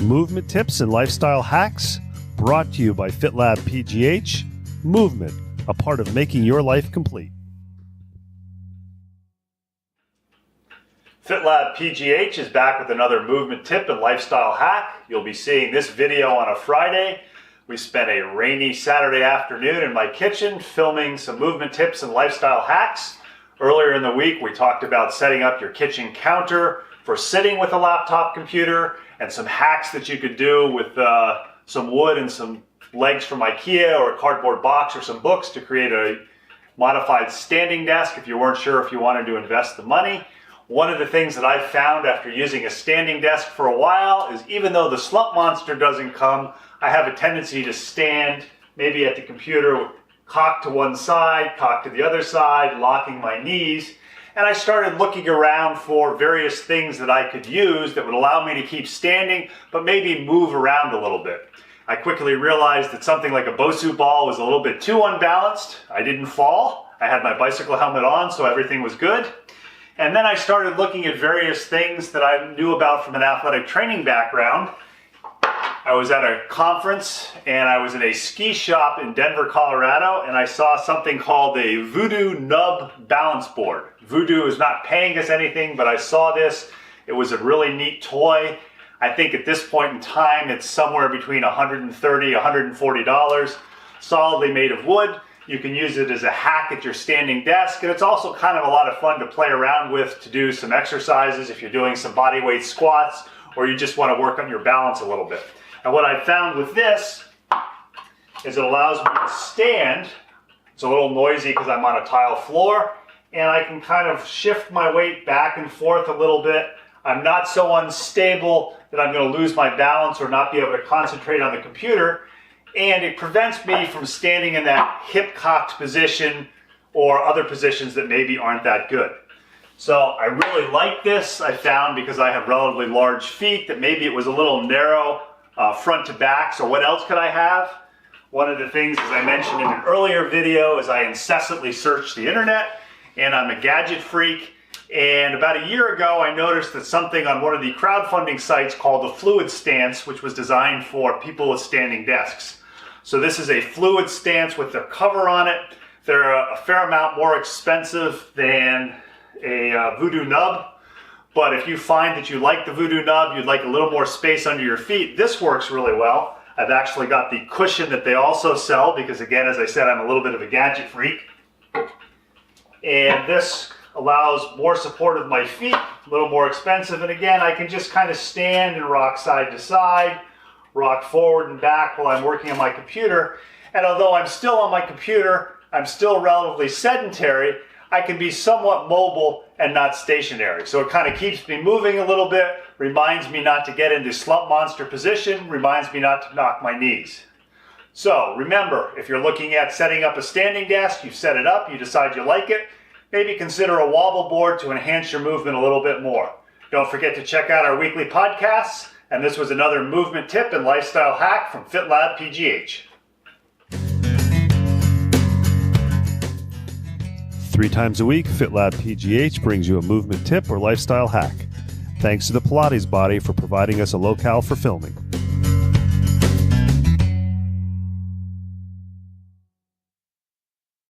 Movement tips and lifestyle hacks brought to you by FitLabPGH. Movement, a part of making your life complete. FitLabPGH is back with another movement tip and lifestyle hack. You'll be seeing this video on a Friday. We spent a rainy Saturday afternoon in my kitchen filming some movement tips and lifestyle hacks. Earlier in the week, we talked about setting up your kitchen counter for sitting with a laptop computer and some hacks that you could do with some wood and some legs from IKEA or a cardboard box or some books to create a modified standing desk if you weren't sure if you wanted to invest the money. One of the things that I've found after using a standing desk for a while is even though the Slump Monster doesn't come, I have a tendency to stand maybe at the computer, cocked to one side, cocked to the other side, locking my knees. And I started looking around for various things that I could use that would allow me to keep standing, but maybe move around a little bit. I quickly realized that something like a Bosu ball was a little bit too unbalanced. I didn't fall. I had my bicycle helmet on, so everything was good. And then I started looking at various things that I knew about from an athletic training background. I was at a conference and I was in a ski shop in Denver, Colorado, and I saw something called a Vew-Do nub balance board. Vew-Do is not paying us anything, but I saw this. It was a really neat toy. I think at this point in time, it's somewhere between $130, $140, solidly made of wood. You can use it as a hack at your standing desk, and it's also kind of a lot of fun to play around with to do some exercises if you're doing some body weight squats or you just want to work on your balance a little bit. And what I found with this is it allows me to stand. It's a little noisy because I'm on a tile floor, and I can kind of shift my weight back and forth a little bit. I'm not so unstable that I'm going to lose my balance or not be able to concentrate on the computer. And it prevents me from standing in that hip cocked position or other positions that maybe aren't that good. So I really like this. I found because I have relatively large feet that maybe it was a little narrow front to back. So what else could I have? One of the things, as I mentioned in an earlier video, is I incessantly search the internet and I'm a gadget freak. And about a year ago, I noticed that something on one of the crowdfunding sites called the Fluid Stance, which was designed for people with standing desks. So this is a fluid stance with a cover on it. They're a fair amount more expensive than a Vew-Do nub. But if you find that you like the Vew-Do nub, you'd like a little more space under your feet, this works really well. I've actually got the cushion that they also sell because, again, as I said, I'm a little bit of a gadget freak. And this allows more support of my feet, a little more expensive. And again, I can just kind of stand and rock side to side, rock forward and back while I'm working on my computer. And although I'm still on my computer, I'm still relatively sedentary, I can be somewhat mobile and not stationary. So it kind of keeps me moving a little bit, reminds me not to get into Slump Monster position, reminds me not to knock my knees. So remember, if you're looking at setting up a standing desk, you set it up, you decide you like it, maybe consider a wobble board to enhance your movement a little bit more. Don't forget to check out our weekly podcasts. And this was another movement tip and lifestyle hack from FitLabPGH. 3 times a week, FitLabPGH brings you a movement tip or lifestyle hack. Thanks to the Pilates Body for providing us a locale for filming.